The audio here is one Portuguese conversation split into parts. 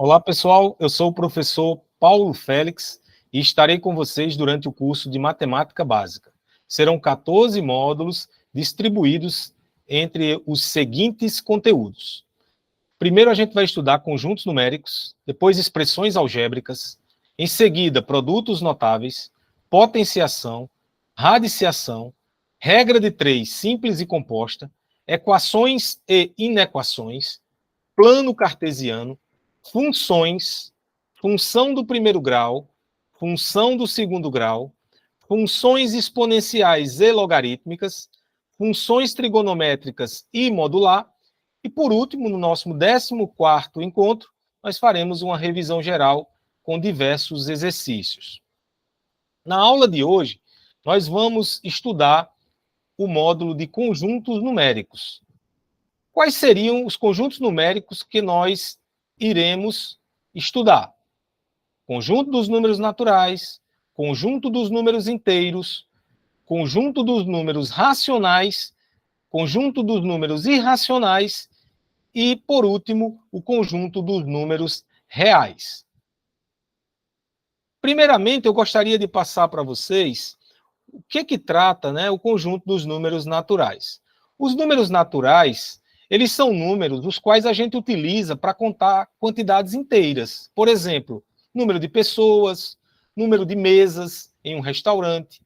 Olá, pessoal. Eu sou o professor Paulo Félix e estarei com vocês durante o curso de Matemática Básica. Serão 14 módulos distribuídos entre os seguintes conteúdos. Primeiro, a gente vai estudar conjuntos numéricos, depois expressões algébricas, em seguida, produtos notáveis, potenciação, radiciação, regra de três simples e composta, equações e inequações, plano cartesiano, funções, função do primeiro grau, função do segundo grau, funções exponenciais e logarítmicas, funções trigonométricas e modular, e por último, no nosso 14º encontro, nós faremos uma revisão geral com diversos exercícios. Na aula de hoje, nós vamos estudar o módulo de conjuntos numéricos. Quais seriam os conjuntos numéricos que nós iremos estudar? Conjunto dos números naturais, conjunto dos números inteiros, conjunto dos números racionais, conjunto dos números irracionais e, por último, o conjunto dos números reais. Primeiramente, eu gostaria de passar para vocês o que trata, o conjunto dos números naturais. Os números naturais, eles são números os quais a gente utiliza para contar quantidades inteiras. Por exemplo, número de pessoas, número de mesas em um restaurante,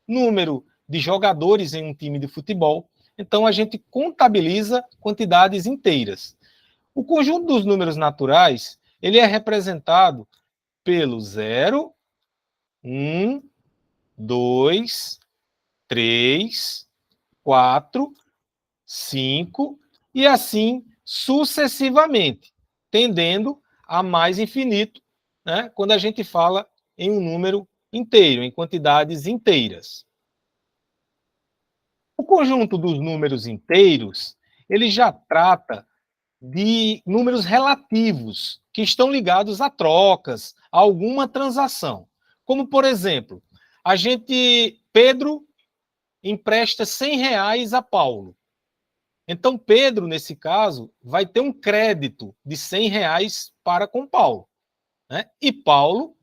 número de jogadores em um time de futebol. Então, a gente contabiliza quantidades inteiras. O conjunto dos números naturais, ele é representado pelo 0, 1, 2, 3, 4, 5 e assim sucessivamente, tendendo a mais infinito, quando a gente fala em um número inteiro, em quantidades inteiras. O conjunto dos números inteiros, ele já trata de números relativos, que estão ligados a trocas, a alguma transação. Como, por exemplo, Pedro empresta R$100 a Paulo. Então, Pedro, nesse caso, vai ter um crédito de R$100 para com Paulo. E Paulo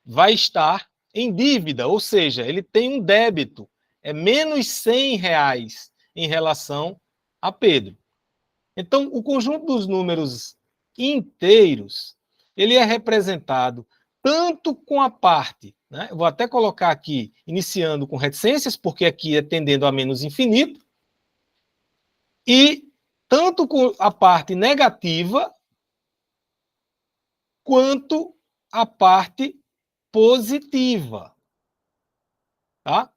vai estar em dívida, ou seja, ele tem um débito, é menos R$100 em relação a Pedro. Então, o conjunto dos números inteiros, ele é representado tanto com a parte, eu vou até colocar aqui, iniciando com reticências, porque aqui é tendendo a menos infinito, e tanto com a parte negativa, quanto a parte positiva. Tá?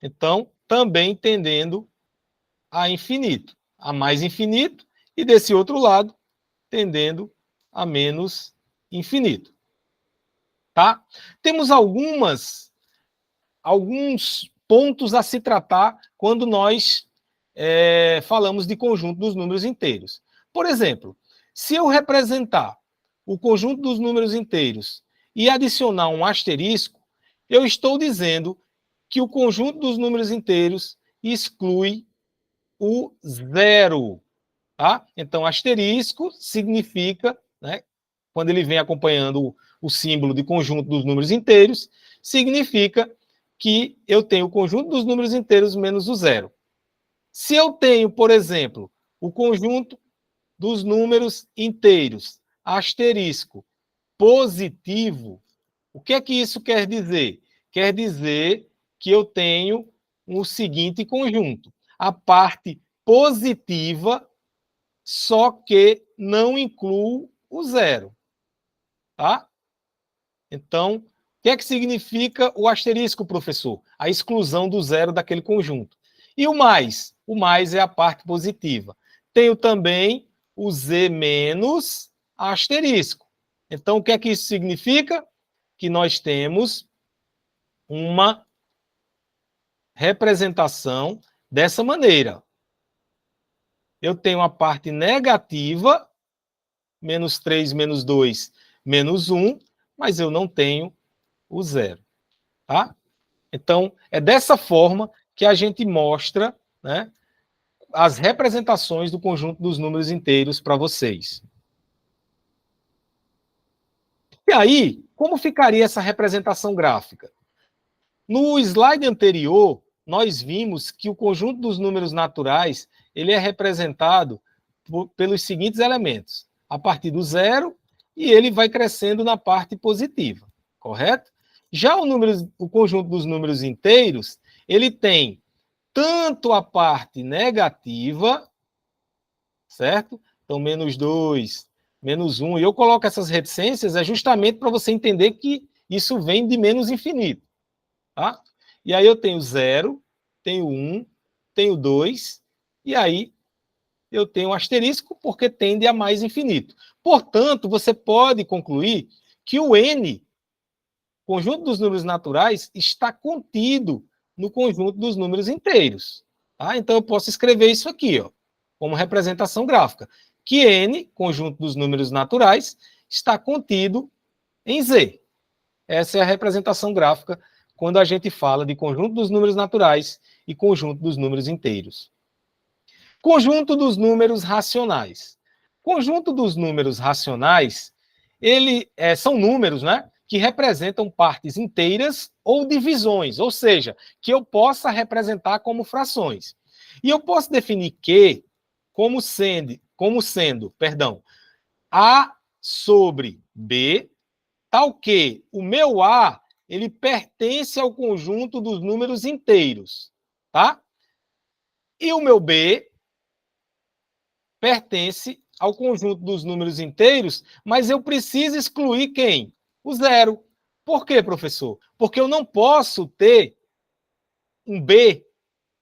Então, também tendendo a infinito, a mais infinito, e desse outro lado, tendendo a menos infinito. Tá? Temos alguns pontos a se tratar quando nós falamos de conjunto dos números inteiros. Por exemplo, se eu representar o conjunto dos números inteiros e adicionar um asterisco, eu estou dizendo que o conjunto dos números inteiros exclui o zero. Tá? Então, asterisco significa, quando ele vem acompanhando o símbolo de conjunto dos números inteiros, significa que eu tenho o conjunto dos números inteiros menos o zero. Se eu tenho, por exemplo, o conjunto dos números inteiros, asterisco, positivo, o que é que isso quer dizer? Quer dizer que eu tenho o seguinte conjunto. A parte positiva, só que não inclui o zero. Tá? Então, o que é que significa o asterisco, professor? A exclusão do zero daquele conjunto. E o mais? O mais é a parte positiva. Tenho também o z menos asterisco. Então, o que é que isso significa? Que nós temos uma representação dessa maneira. Eu tenho a parte negativa, menos 3, menos 2, menos 1, mas eu não tenho o zero. Tá? Então, é dessa forma que a gente mostra as representações do conjunto dos números inteiros para vocês. E aí, como ficaria essa representação gráfica? No slide anterior, nós vimos que o conjunto dos números naturais ele é representado pelos seguintes elementos. A partir do zero, e ele vai crescendo na parte positiva, correto? Já o conjunto dos números inteiros, ele tem tanto a parte negativa, certo? Então, menos 2, menos 1. E eu coloco essas reticências justamente para você entender que isso vem de menos infinito. Tá? E aí eu tenho 0, tenho 1, tenho 2, e aí eu tenho um asterisco porque tende a mais infinito. Portanto, você pode concluir que o n, conjunto dos números naturais, está contido no conjunto dos números inteiros. Tá? Então, eu posso escrever isso aqui, ó, como representação gráfica, que n, conjunto dos números naturais, está contido em z. Essa é a representação gráfica quando a gente fala de conjunto dos números naturais e conjunto dos números inteiros. Conjunto dos números racionais. Conjunto dos números racionais, são números, né, que representam partes inteiras ou divisões, ou seja, que eu possa representar como frações. E eu posso definir Q como sendo, A sobre B, tal que o meu A ele pertence ao conjunto dos números inteiros, tá? E o meu B pertence ao conjunto dos números inteiros, mas eu preciso excluir quem? O zero. Por quê, professor? Porque eu não posso ter um B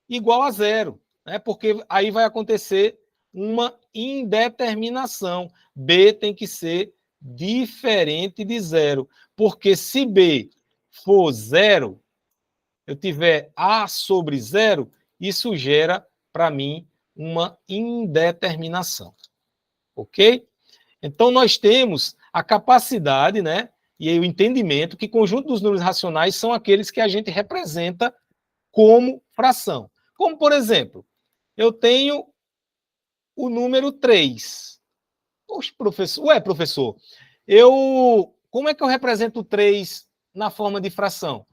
igual a zero, né? Porque aí vai acontecer uma indeterminação. B tem que ser diferente de zero, porque se B for zero, eu tiver A sobre zero, isso gera, para mim, uma indeterminação. Ok? Então, nós temos a capacidade, né, e o entendimento que conjunto dos números racionais são aqueles que a gente representa como fração. Como, por exemplo, eu tenho o número 3. Poxa, professor, como é que eu represento 3 na forma de fração?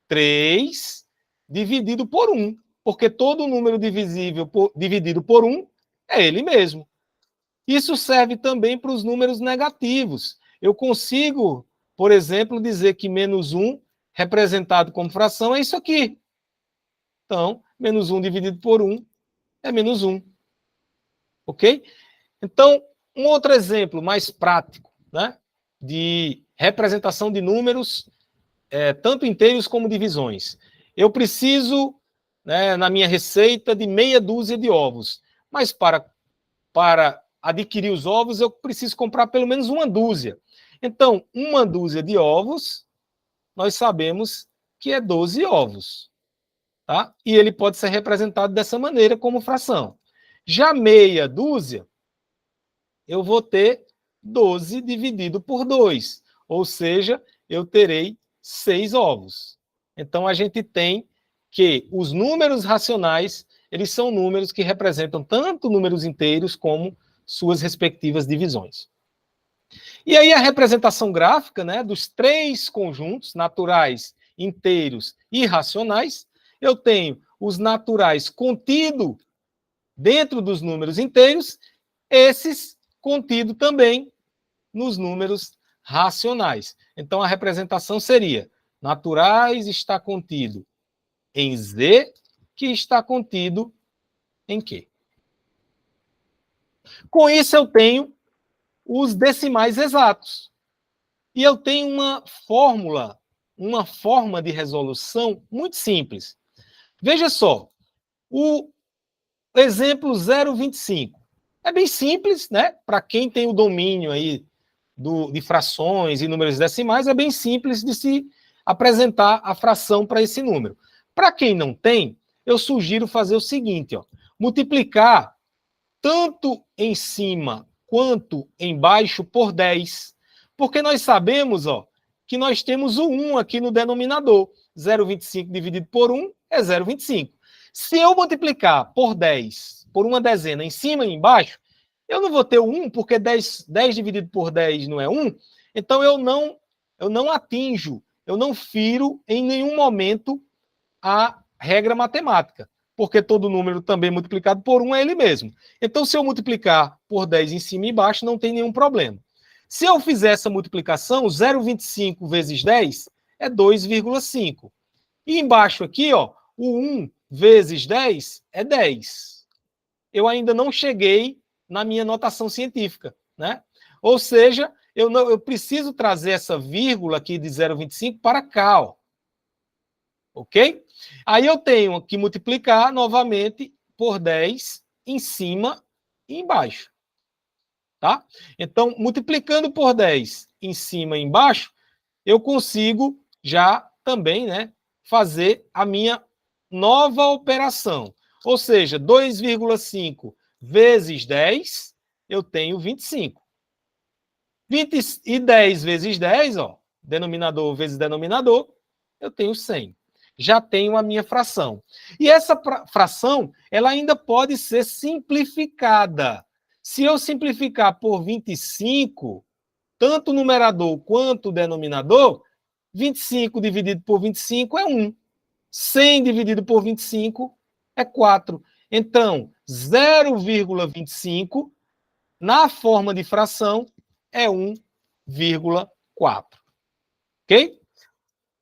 3 dividido por 1, porque todo número dividido por 1 é ele mesmo. Isso serve também para os números negativos. Eu consigo, por exemplo, dizer que menos 1, representado como fração, é isso aqui. Então, menos 1 dividido por 1 é menos 1. Ok? Então, um outro exemplo mais prático, né, de representação de números, tanto inteiros como divisões. Eu preciso, né, na minha receita, de meia dúzia de ovos. Mas para adquirir os ovos, eu preciso comprar pelo menos uma dúzia. Então, uma dúzia de ovos, nós sabemos que é 12 ovos. Tá? E ele pode ser representado dessa maneira, como fração. Já meia dúzia, eu vou ter 12 dividido por 2. Ou seja, eu terei 6 ovos. Então, a gente tem que os números racionais, eles são números que representam tanto números inteiros como suas respectivas divisões. E aí a representação gráfica, né, dos 3 conjuntos naturais, inteiros e racionais, eu tenho os naturais contidos dentro dos números inteiros, esses contidos também nos números racionais. Então a representação seria: naturais está contido em Z, que está contido em Q. Com isso eu tenho os decimais exatos. E eu tenho uma forma de resolução muito simples. Veja só, o exemplo 0,25 é bem simples, né? Para quem tem o domínio aí de frações e números decimais, é bem simples de se apresentar a fração para esse número. Para quem não tem, eu sugiro fazer o seguinte, ó, multiplicar tanto em cima quanto embaixo por 10. Porque nós sabemos, ó, que nós temos o 1 aqui no denominador. 0,25 dividido por 1 é 0,25. Se eu multiplicar por 10, por uma dezena, em cima e embaixo, Eu não vou ter o 1, porque 10 dividido por 10 não é 1, então eu não atinjo, eu não firo em nenhum momento a regra matemática, porque todo número também multiplicado por 1 é ele mesmo. Então, se eu multiplicar por 10 em cima e embaixo, não tem nenhum problema. Se eu fizer essa multiplicação, 0,25 vezes 10 é 2,5. E embaixo aqui, ó, o 1 vezes 10 é 10. Eu ainda não cheguei na minha notação científica, né? Ou seja, eu preciso trazer essa vírgula aqui de 0,25 para cá, ó. Ok? Aí eu tenho que multiplicar novamente por 10 em cima e embaixo. Tá? Então, multiplicando por 10 em cima e embaixo, eu consigo já também, né, fazer a minha nova operação. Ou seja, 2,5 vezes 10, eu tenho 25. 10 vezes 10, ó, denominador vezes denominador, eu tenho 100. Já tenho a minha fração. E essa fração, ela ainda pode ser simplificada. Se eu simplificar por 25, tanto o numerador quanto o denominador, 25 dividido por 25 é 1. 100 dividido por 25 é 4. Então, 0,25 na forma de fração é 1,4. Ok?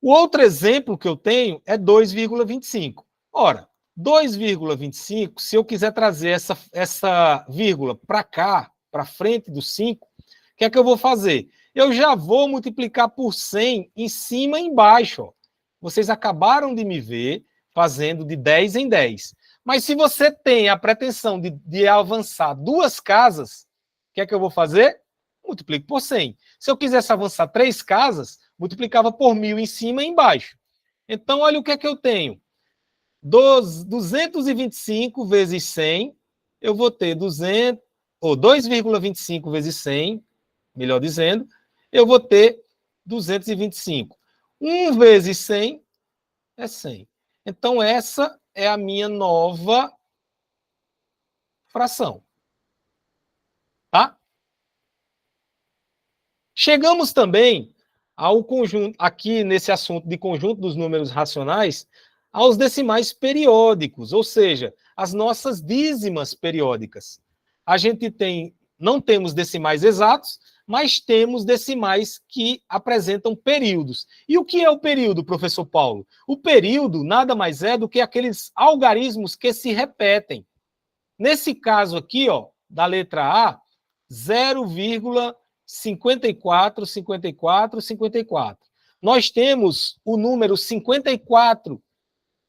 O outro exemplo que eu tenho é 2,25. Ora, 2,25, se eu quiser trazer essa vírgula para cá, para frente do 5, o que é que eu vou fazer? Eu já vou multiplicar por 100 em cima e embaixo. Ó. Vocês acabaram de me ver fazendo de 10 em 10. Mas se você tem a pretensão de avançar 2 casas, o que é que eu vou fazer? Multiplico por 100. Se eu quisesse avançar 3 casas, multiplicava por 1.000 em cima e embaixo. Então, olha o que é que eu tenho. 225 vezes 100, eu vou ter 2,25 vezes 100, melhor dizendo, eu vou ter 225. 1 vezes 100 é 100. Então, essa é a minha nova fração. Tá? Chegamos também ao conjunto, aqui nesse assunto de conjunto dos números racionais, aos decimais periódicos, ou seja, as nossas dízimas periódicas. A gente não temos decimais exatos, mas temos decimais que apresentam períodos. E o que é o período, professor Paulo? O período nada mais é do que aqueles algarismos que se repetem. Nesse caso aqui, ó, da letra A, 0,54, 54, 54. Nós temos o número 54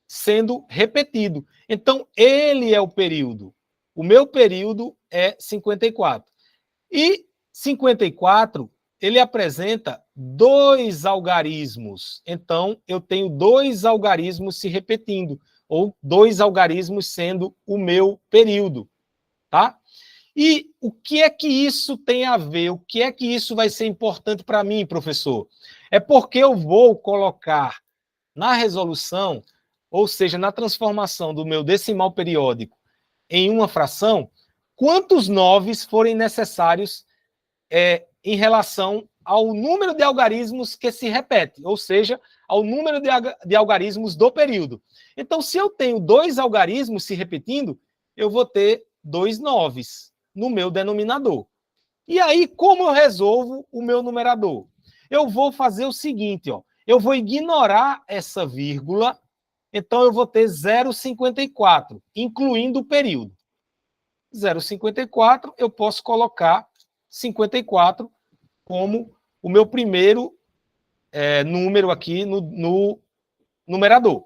sendo repetido. Então, ele é o período. O meu período é 54. E 54, ele apresenta 2 algarismos. Então, eu tenho 2 algarismos se repetindo, ou 2 algarismos sendo o meu período, tá? E o que é que isso tem a ver? O que é que isso vai ser importante para mim, professor? É porque eu vou colocar na resolução, ou seja, na transformação do meu decimal periódico em uma fração, quantos 9 forem necessários em relação ao número de algarismos que se repete, ou seja, ao número de algarismos do período. Então, se eu tenho 2 algarismos se repetindo, eu vou ter 2 9s no meu denominador. E aí, como eu resolvo o meu numerador? Eu vou fazer o seguinte, ó, eu vou ignorar essa vírgula, então eu vou ter 0,54, incluindo o período. 0,54, eu posso colocar 54 como o meu primeiro número aqui no numerador.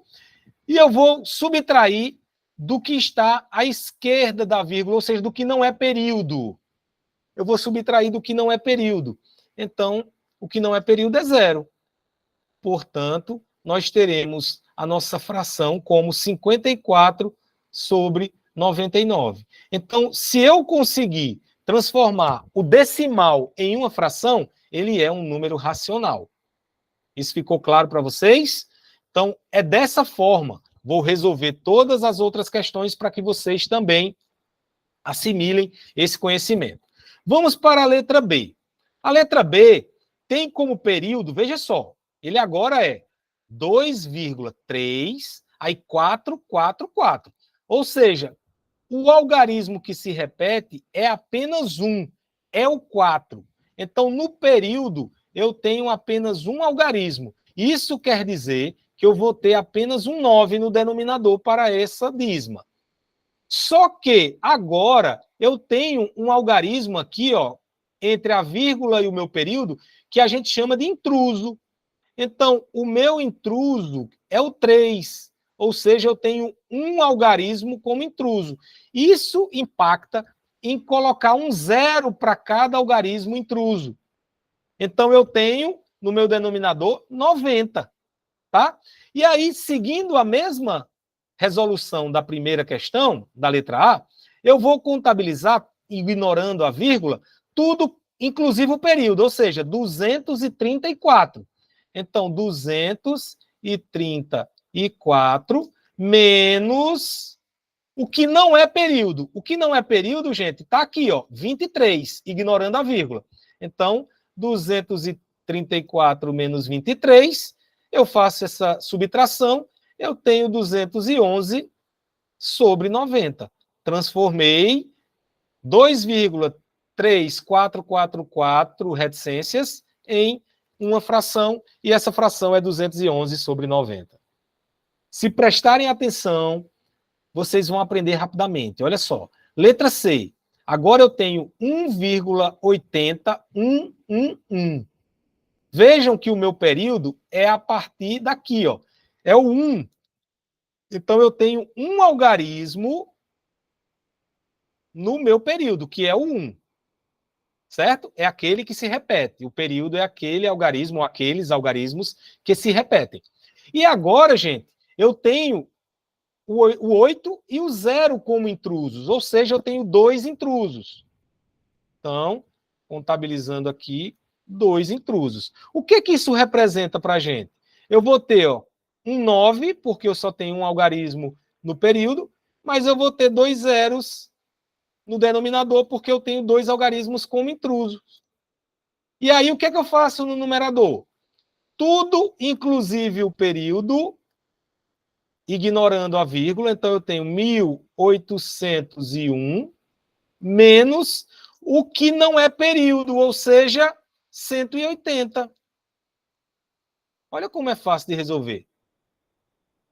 E eu vou subtrair do que está à esquerda da vírgula, ou seja, do que não é período. Eu vou subtrair do que não é período. Então, o que não é período é 0. Portanto, nós teremos a nossa fração como 54 sobre 99. Então, se eu conseguir transformar o decimal em uma fração, ele é um número racional. Isso ficou claro para vocês? Então, é dessa forma. Vou resolver todas as outras questões para que vocês também assimilem esse conhecimento. Vamos para a letra B. A letra B tem como período, veja só, ele agora é 2,3, aí 4, 4, 4. Ou seja, o algarismo que se repete é apenas um, é o 4. Então, no período, eu tenho apenas um algarismo. Isso quer dizer que eu vou ter apenas um 9 no denominador para essa dízima. Só que agora eu tenho um algarismo aqui, ó, entre a vírgula e o meu período, que a gente chama de intruso. Então, o meu intruso é o 3, ou seja, eu tenho um algarismo como intruso. Isso impacta em colocar um 0 para cada algarismo intruso. Então, eu tenho no meu denominador 90, tá? E aí, seguindo a mesma resolução da primeira questão, da letra A, eu vou contabilizar, ignorando a vírgula, tudo, inclusive o período, ou seja, 234. Então, 234 menos o que não é período. O que não é período, gente, está aqui, ó, 23, ignorando a vírgula. Então, 234 menos 23, eu faço essa subtração, eu tenho 211 sobre 90. Transformei 2,3444 reticências em uma fração, e essa fração é 211 sobre 90. Se prestarem atenção, vocês vão aprender rapidamente. Olha só, letra C. Agora eu tenho 1,80111. Vejam que o meu período é a partir daqui, ó. É o 1. Então eu tenho um algarismo no meu período, que é o 1. Certo? É aquele que se repete. O período é aquele algarismo, ou aqueles algarismos que se repetem. E agora, gente, eu tenho o 8 e o 0 como intrusos, ou seja, eu tenho 2 intrusos. Então, contabilizando aqui, 2 intrusos. O que isso representa para a gente? Eu vou ter, ó, um 9, porque eu só tenho um algarismo no período, mas eu vou ter 2 zeros no denominador, porque eu tenho 2 algarismos como intrusos. E aí, o que eu faço no numerador? Tudo, inclusive o período, ignorando a vírgula. Então, eu tenho 1.801 menos o que não é período, ou seja, 180. Olha como é fácil de resolver.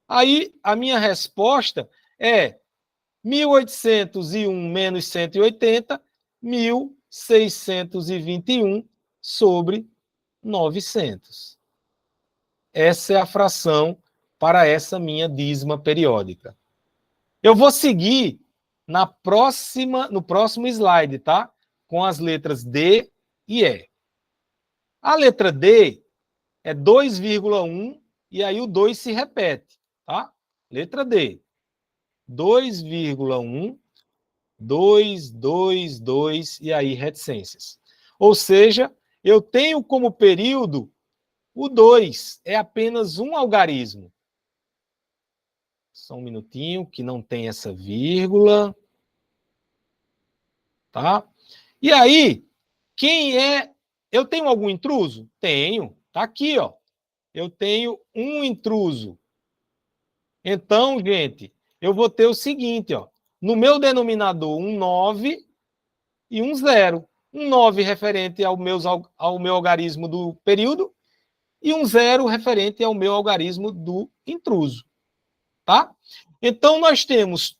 Aí, a minha resposta é 1.801 menos 180, 1.621 sobre 900. Essa é a fração para essa minha dízima periódica. Eu vou seguir no próximo slide, tá? Com as letras D e E. A letra D é 2,1 e aí o 2 se repete, tá? Letra D. 2,1, 2, 2, 2 e aí reticências. Ou seja, eu tenho como período o 2, é apenas um algarismo. Só um minutinho, que não tem essa vírgula. Tá? E aí, quem é... Eu tenho algum intruso? Tenho. Tá aqui, ó. Eu tenho um intruso. Então, gente, eu vou ter o seguinte, ó. No meu denominador, um 9 e um 0. Um 9 referente ao meu algarismo do período e um 0 referente ao meu algarismo do intruso. Tá? Então, nós temos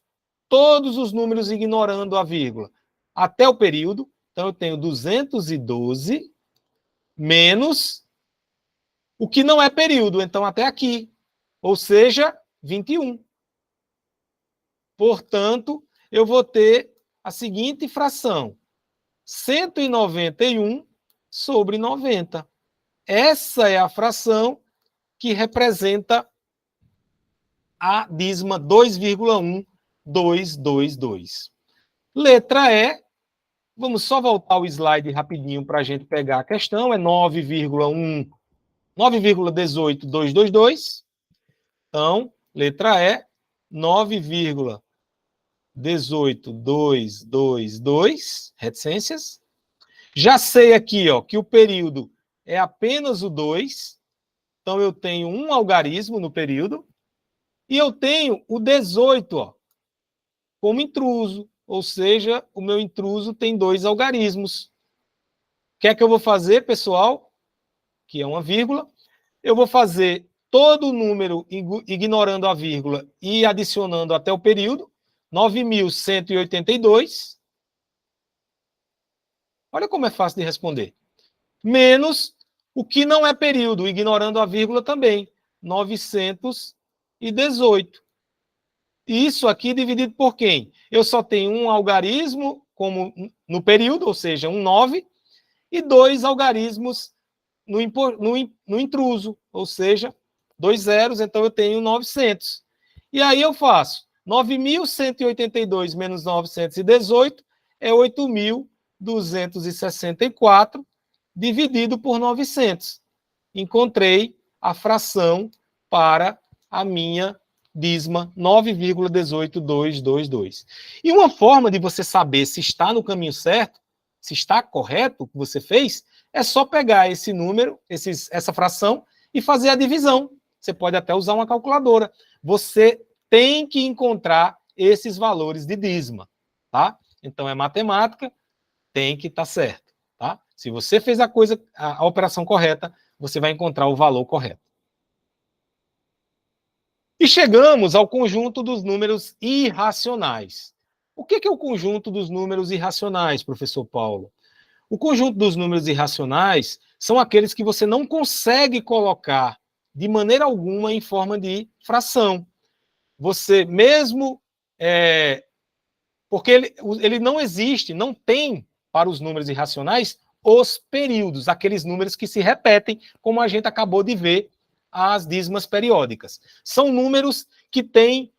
todos os números ignorando a vírgula até o período. Então, eu tenho 212 menos o que não é período, então até aqui. Ou seja, 21. Portanto, eu vou ter a seguinte fração: 191 sobre 90. Essa é a fração que representa a dízima 2,1222. Letra E, vamos só voltar o slide rapidinho para a gente pegar a questão, é 9,18222. Então, letra E, 9,18222 18, 2, 2, 2, reticências. Já sei aqui, ó, que o período é apenas o 2, então eu tenho um algarismo no período, e eu tenho o 18, ó, como intruso, ou seja, o meu intruso tem 2 algarismos. O que é que eu vou fazer, pessoal? Que é uma vírgula. Eu vou fazer todo o número ignorando a vírgula e adicionando até o período, 9.182. Olha como é fácil de responder. Menos o que não é período, ignorando a vírgula também, 918. Isso aqui dividido por quem? Eu só tenho um algarismo como no período, ou seja, um 9, e 2 algarismos no intruso, ou seja, 2 zeros, então eu tenho 900. E aí eu faço 9.182 menos 918 é 8.264 dividido por 900. Encontrei a fração para a minha dízima 9,18222. E uma forma de você saber se está no caminho certo, se está correto o que você fez, é só pegar esse número, essa fração, e fazer a divisão. Você pode até usar uma calculadora. Você tem que encontrar esses valores de dízima, tá? Então é matemática, tem que estar certo, tá? Se você fez a operação correta, você vai encontrar o valor correto. E chegamos ao conjunto dos números irracionais. O que é o conjunto dos números irracionais, professor Paulo? O conjunto dos números irracionais são aqueles que você não consegue colocar de maneira alguma em forma de fração. Você mesmo... porque ele não existe, não tem para os números irracionais os períodos, aqueles números que se repetem, como a gente acabou de ver as dízimas periódicas. São números que têm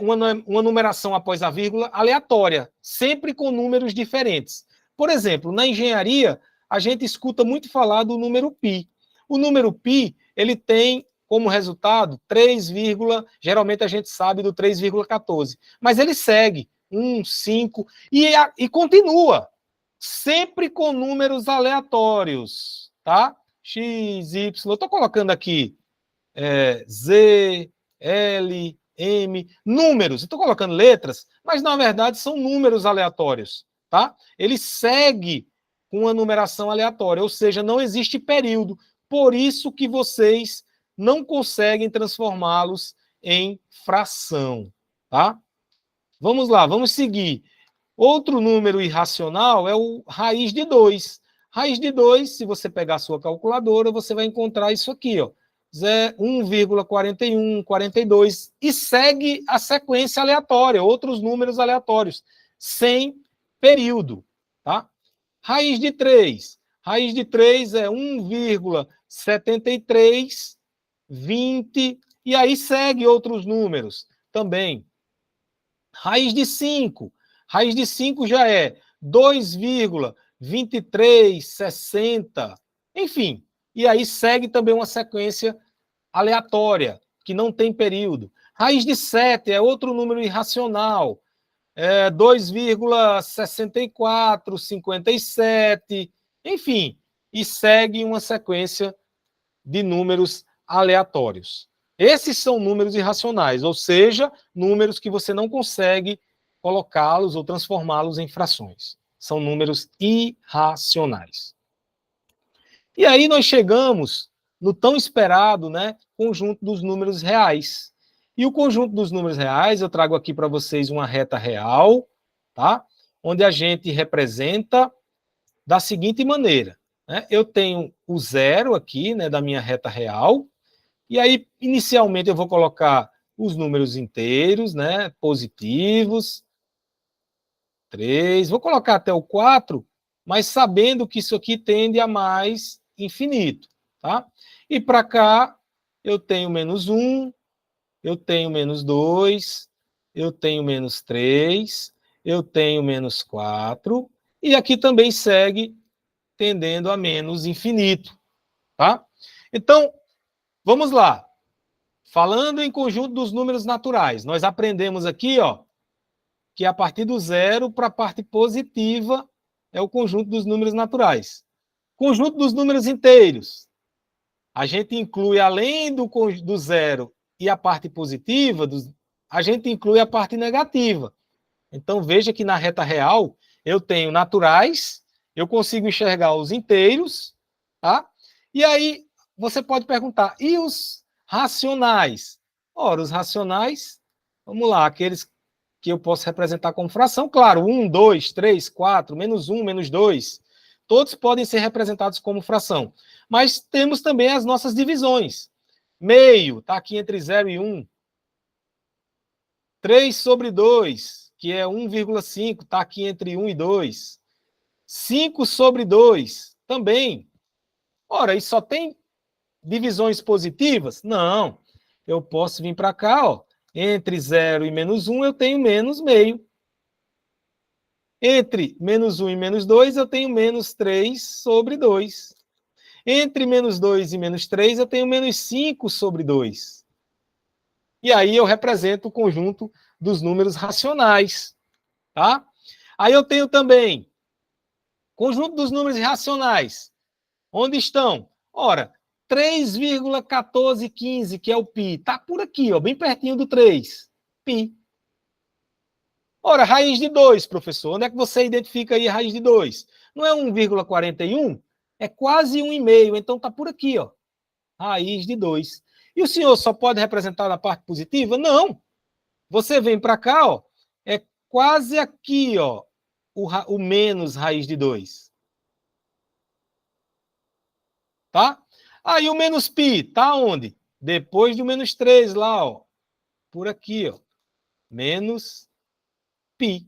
uma numeração após a vírgula aleatória, sempre com números diferentes. Por exemplo, na engenharia, a gente escuta muito falar do número π. O número π, ele tem como resultado 3, geralmente a gente sabe do 3,14, mas ele segue 1, 5 e continua, sempre com números aleatórios, tá? X, Y, eu estou colocando aqui Z, L, M, números, eu estou colocando letras, mas na verdade são números aleatórios, tá? Ele segue com uma numeração aleatória, ou seja, não existe período, por isso que vocês não conseguem transformá-los em fração, tá? Vamos lá, vamos seguir. Outro número irracional é o raiz de 2. Raiz de 2, se você pegar a sua calculadora, você vai encontrar isso aqui, ó. 1,41, 42, e segue a sequência aleatória, outros números aleatórios, sem período, tá? Raiz de 3. Raiz de 3 é 1,73, 20, e aí segue outros números também. Raiz de 5. Raiz de 5 já é 2,2360. Enfim, e aí segue também uma sequência aleatória, que não tem período. Raiz de 7 é outro número irracional. 2,6457. Enfim, e segue uma sequência de números aleatórios. Esses são números irracionais, ou seja, números que você não consegue colocá-los ou transformá-los em frações. São números irracionais. E aí nós chegamos no tão esperado, né, conjunto dos números reais. E o conjunto dos números reais, eu trago aqui para vocês uma reta real, tá? Onde a gente representa da seguinte maneira, né? Eu tenho o zero aqui, né, da minha reta real, e aí, inicialmente, eu vou colocar os números inteiros, né, positivos, 3, vou colocar até o 4, mas sabendo que isso aqui tende a mais infinito, tá? E para cá, eu tenho menos 1, eu tenho menos 2, eu tenho menos 3, eu tenho menos 4, e aqui também segue tendendo a menos infinito, tá? Então, vamos lá. Falando em conjunto dos números naturais, nós aprendemos aqui, ó, que a partir do zero para a parte positiva é o conjunto dos números naturais. Conjunto dos números inteiros. A gente inclui, além do zero e a parte positiva, a gente inclui a parte negativa. Então, veja que na reta real, eu tenho naturais, eu consigo enxergar os inteiros, tá? E aí, você pode perguntar, e os racionais? Ora, os racionais, vamos lá, aqueles que eu posso representar como fração, claro, 1, 2, 3, 4, menos 1, menos 2, todos podem ser representados como fração. Mas temos também as nossas divisões. Meio, está aqui entre 0 e 1. 3 sobre 2, que é 1,5, está aqui entre 1 e 2. 5 sobre 2, também. Ora, e só tem divisões positivas? Não. Eu posso vir para cá, ó. Entre 0 e menos 1, eu tenho menos meio. Entre menos 1 e menos 2, eu tenho menos 3 sobre 2. Entre menos 2 e menos 3, eu tenho menos 5 sobre 2. E aí eu represento o conjunto dos números racionais, tá? Aí eu tenho também conjunto dos números irracionais. Onde estão? Ora, 3,1415, que é o π, está por aqui, ó, bem pertinho do 3. Π. Ora, raiz de 2, professor. Onde é que você identifica aí a raiz de 2? Não é 1,41? É quase 1,5. Então está por aqui, ó. Raiz de 2. E o senhor só pode representar na parte positiva? Não. Você vem para cá, ó. É quase aqui, ó. O menos raiz de 2. Tá? Aí o menos π, tá onde? Depois do menos 3 lá, ó. Por aqui, ó. Menos π.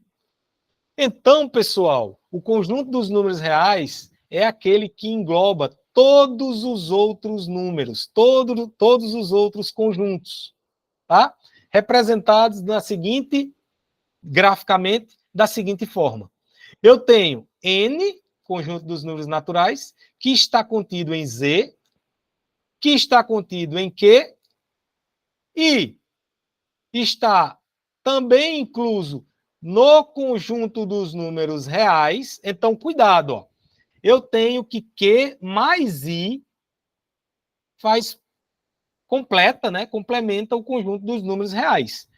Então, pessoal, o conjunto dos números reais é aquele que engloba todos os outros números, todos os outros conjuntos, tá? Representados graficamente, da seguinte forma. Eu tenho N, conjunto dos números naturais, que está contido em Z, que está contido em Q, e está também incluso no conjunto dos números reais. Então, cuidado, ó. Eu tenho que Q mais I complementa o conjunto dos números reais.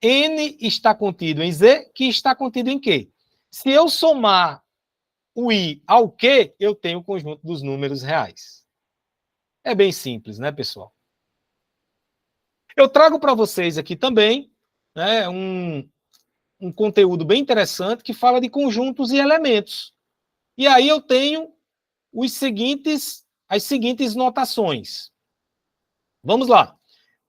N está contido em Z, que está contido em Q. Se eu somar o I ao Q, eu tenho o conjunto dos números reais. É bem simples, né, pessoal? Eu trago para vocês aqui também, né, um conteúdo bem interessante que fala de conjuntos e elementos. E aí eu tenho as seguintes notações. Vamos lá.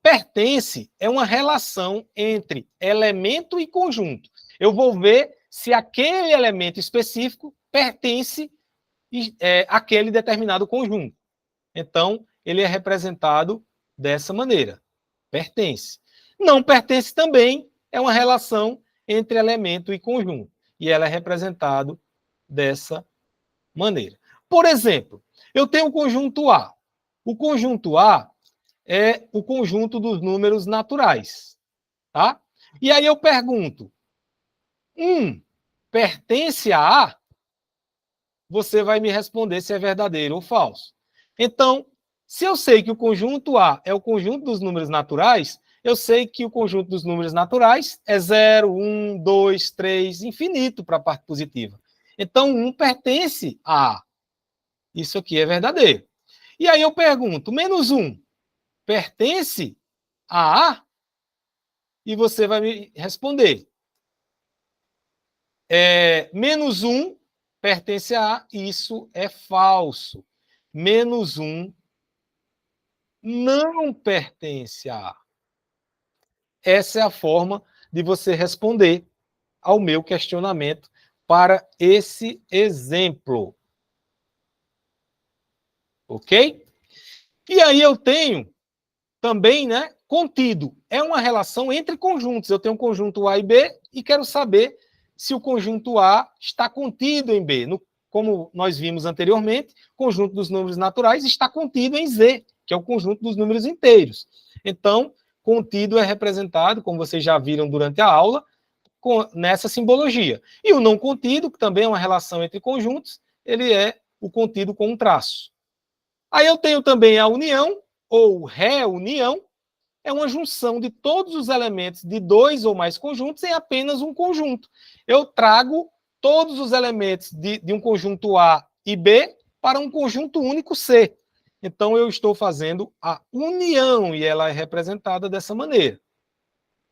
Pertence é uma relação entre elemento e conjunto. Eu vou ver se aquele elemento específico pertence àquele determinado conjunto. Então, ele é representado dessa maneira. Pertence. Não pertence também é uma relação entre elemento e conjunto. E ela é representada dessa maneira. Por exemplo, eu tenho o conjunto A. O conjunto A é o conjunto dos números naturais. Tá? E aí eu pergunto, pertence a A? Você vai me responder se é verdadeiro ou falso. Então, se eu sei que o conjunto A é o conjunto dos números naturais, eu sei que o conjunto dos números naturais é 0, 1, 2, 3, infinito para a parte positiva. Então, 1 pertence a A. Isso aqui é verdadeiro. E aí eu pergunto, menos 1 pertence a A? E você vai me responder. Menos 1 pertence a A, isso é falso. Menos 1 não pertence a A. Essa é a forma de você responder ao meu questionamento para esse exemplo. Ok? E aí eu tenho também, né, contido. É uma relação entre conjuntos. Eu tenho um conjunto A e B e quero saber se o conjunto A está contido em B. Como nós vimos anteriormente, o conjunto dos números naturais está contido em Z, que é o conjunto dos números inteiros. Então, contido é representado, como vocês já viram durante a aula, nessa simbologia. E o não contido, que também é uma relação entre conjuntos, ele é o contido com um traço. Aí eu tenho também a união, ou reunião, é uma junção de todos os elementos de dois ou mais conjuntos em apenas um conjunto. Eu trago todos os elementos de um conjunto A e B para um conjunto único C. Então, eu estou fazendo a união, e ela é representada dessa maneira.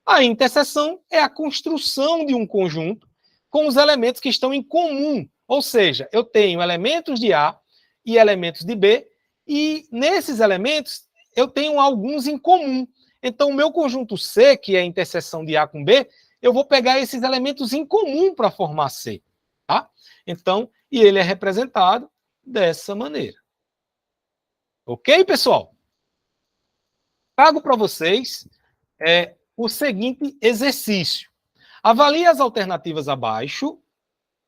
A interseção é a construção de um conjunto com os elementos que estão em comum. Ou seja, eu tenho elementos de A e elementos de B, e nesses elementos eu tenho alguns em comum. Então, o meu conjunto C, que é a interseção de A com B, eu vou pegar esses elementos em comum para formar C. Tá? Então, e ele é representado dessa maneira. Ok, pessoal? Trago para vocês o seguinte exercício. Avalie as alternativas abaixo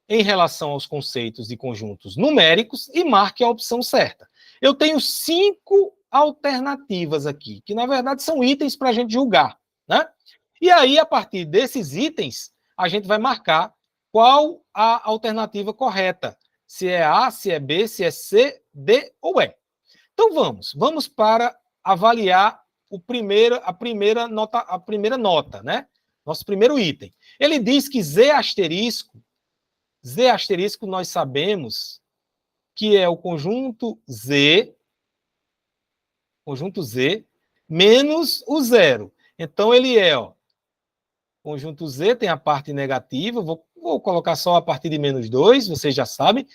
em relação aos conceitos de conjuntos numéricos e marque a opção certa. Eu tenho 5 alternativas aqui, que na verdade são itens para a gente julgar, né? E aí, a partir desses itens, a gente vai marcar qual a alternativa correta. Se é A, se é B, se é C, D ou E. Então vamos para avaliar a primeira nota, né? Nosso primeiro item. Ele diz que Z asterisco nós sabemos que é o conjunto Z menos o zero. Então, ele é, conjunto Z tem a parte negativa, vou colocar só a partir de menos 2, vocês já sabem.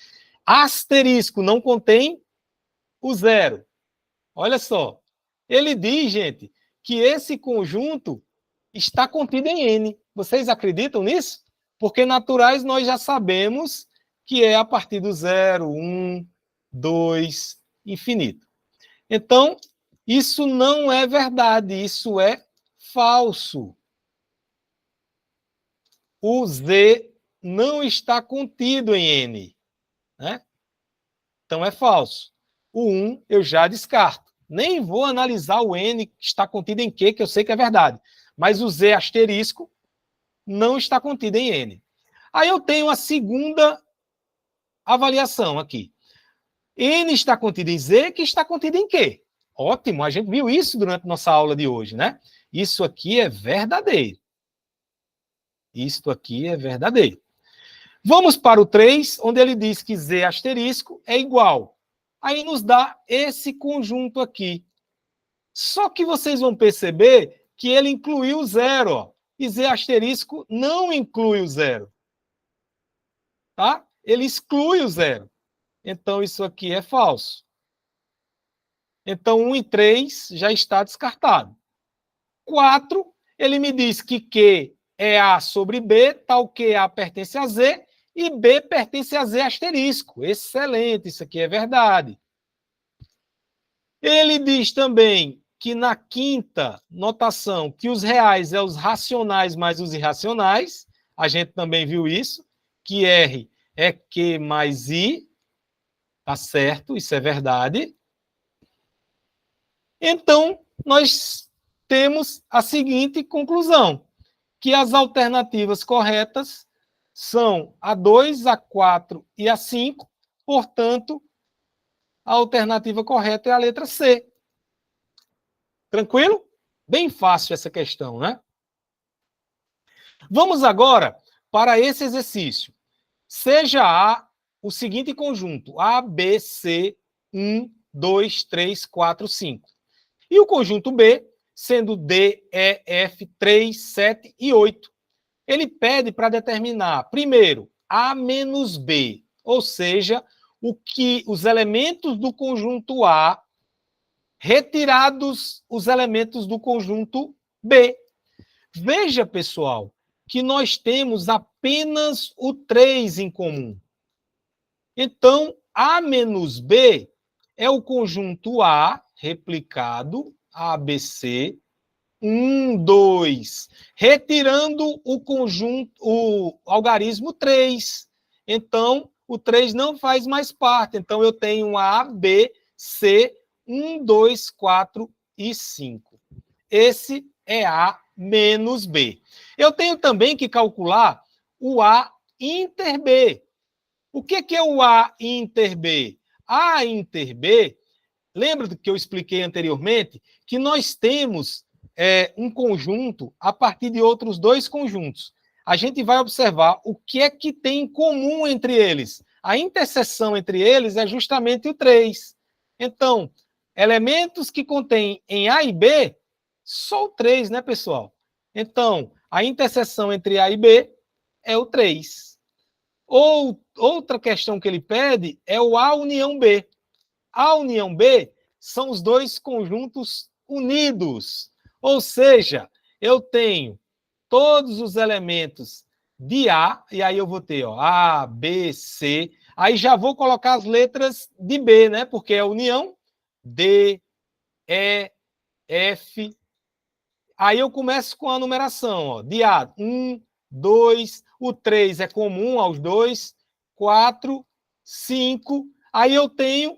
Asterisco não contém o zero. Olha só. Ele diz, gente, que esse conjunto está contido em N. Vocês acreditam nisso? Porque naturais nós já sabemos que é a partir do 0, 1, 2, infinito. Então, isso não é verdade, isso é falso. O Z não está contido em N, né? Então é falso. O 1 eu já descarto. Nem vou analisar o N que está contido em Q, que eu sei que é verdade. Mas o Z asterisco não está contido em N. Aí eu tenho a segunda avaliação aqui. N está contido em Z, que está contido em Q. Ótimo, a gente viu isso durante nossa aula de hoje, né? Isso aqui é verdadeiro. Isto aqui é verdadeiro. Vamos para o 3, onde ele diz que Z asterisco é igual. Aí nos dá esse conjunto aqui. Só que vocês vão perceber que ele incluiu o zero, ó. E Z asterisco não inclui o zero. Tá? Ele exclui o zero. Então, isso aqui é falso. Então, 1 e 3 já está descartado. 4, ele me diz que Q é A sobre B, tal que A pertence a Z, e B pertence a Z asterisco. Excelente, isso aqui é verdade. Ele diz também que na quinta notação, que os reais é os racionais mais os irracionais. A gente também viu isso, que R é Q mais I. Tá certo, isso é verdade. Então, nós temos a seguinte conclusão, que as alternativas corretas são a 2, a 4 e a 5, portanto, a alternativa correta é a letra C. Tranquilo? Bem fácil essa questão, né? Vamos agora para esse exercício. Seja A o seguinte conjunto, A, B, C, 1, 2, 3, 4, 5. E o conjunto B, sendo D, E, F, 3, 7 e 8. Ele pede para determinar, primeiro, A menos B, ou seja, os elementos do conjunto A retirados os elementos do conjunto B. Veja, pessoal, que nós temos apenas o 3 em comum. Então, A menos B é o conjunto A replicado, ABC, 1, 2, retirando o algarismo 3. Então, o 3 não faz mais parte. Então, eu tenho A, B, C, 1, 2, 4 e 5. Esse é A menos B. Eu tenho também que calcular o A inter B. O que é o A inter B? A inter B, lembra do que eu expliquei anteriormente? Que nós temos um conjunto a partir de outros dois conjuntos. A gente vai observar o que é que tem em comum entre eles. A interseção entre eles é justamente o 3. Então, elementos que contêm em A e B, só o 3, né, pessoal? Então, a interseção entre A e B é o 3. Outra questão que ele pede é o A união B. A união B são os dois conjuntos unidos. Ou seja, eu tenho todos os elementos de A, e aí eu vou ter A, B, C. Aí já vou colocar as letras de B, né? Porque é a união D, E, F. Aí eu começo com a numeração, de A, 1, 2, o 3 é comum aos dois, 4, 5, aí eu tenho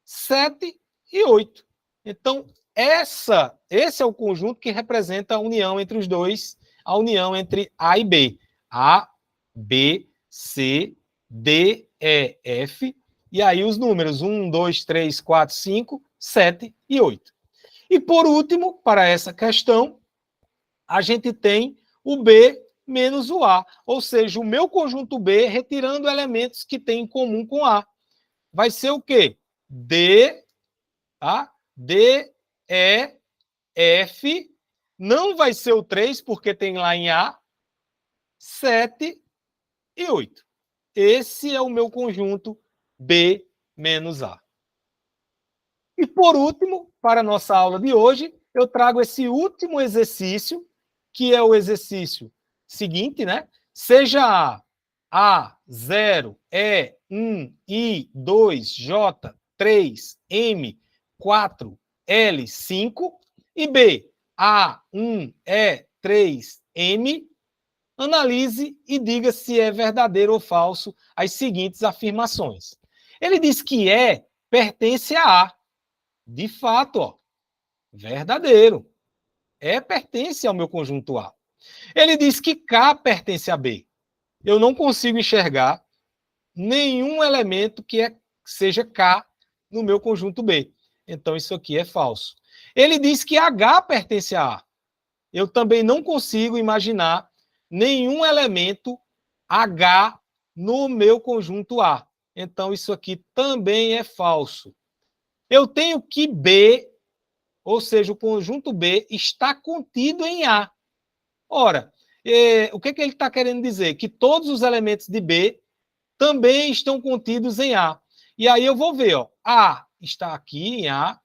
7 e 8. Então, esse é o conjunto que representa a união entre os dois, a união entre A e B. A, B, C, D, E, F, e aí os números 1, 2, 3, 4, 5, 7 e 8. E por último, para essa questão, a gente tem o B menos o A, ou seja, o meu conjunto B retirando elementos que tem em comum com A. Vai ser o quê? D, tá? D, E, F, não vai ser o 3, porque tem lá em A, 7 e 8. Esse é o meu conjunto B menos A. E por último, para a nossa aula de hoje, eu trago esse último exercício, que é o exercício seguinte, né? Seja A, 0, E, 1, I, 2, J, 3, M, 4, L, 5, e B, A, 1, E, 3, M, analise e diga se é verdadeiro ou falso as seguintes afirmações. Ele diz que E pertence a A. De fato, ó, verdadeiro. E pertence ao meu conjunto A. Ele diz que K pertence a B. Eu não consigo enxergar nenhum elemento que seja K no meu conjunto B. Então, isso aqui é falso. Ele diz que H pertence a A. Eu também não consigo imaginar nenhum elemento H no meu conjunto A. Então, isso aqui também é falso. Eu tenho que B, ou seja, o conjunto B está contido em A. Ora, o que ele está querendo dizer? Que todos os elementos de B também estão contidos em A. E aí eu vou ver, ó, A está aqui em A,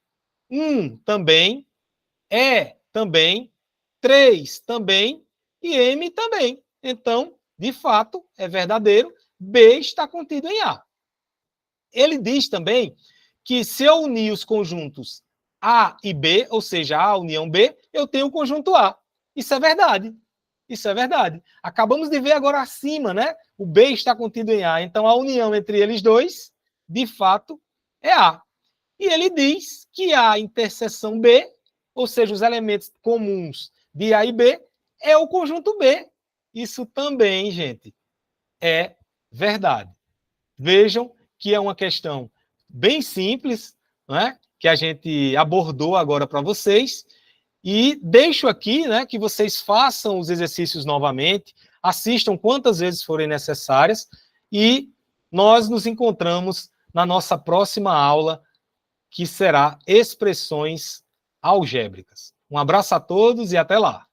1 também, E também, 3 também e M também. Então, de fato, é verdadeiro, B está contido em A. Ele diz também que se eu unir os conjuntos A e B, ou seja, A união B, eu tenho o conjunto A. Isso é verdade. Isso é verdade. Acabamos de ver agora acima, né? O B está contido em A. Então, a união entre eles dois, de fato, é A. E ele diz que a interseção B, ou seja, os elementos comuns de A e B, é o conjunto B. Isso também, gente, é verdade. Vejam que é uma questão bem simples, né, que a gente abordou agora para vocês, e deixo aqui, né, que vocês façam os exercícios novamente, assistam quantas vezes forem necessárias, e nós nos encontramos na nossa próxima aula, que será expressões algébricas. Um abraço a todos e até lá!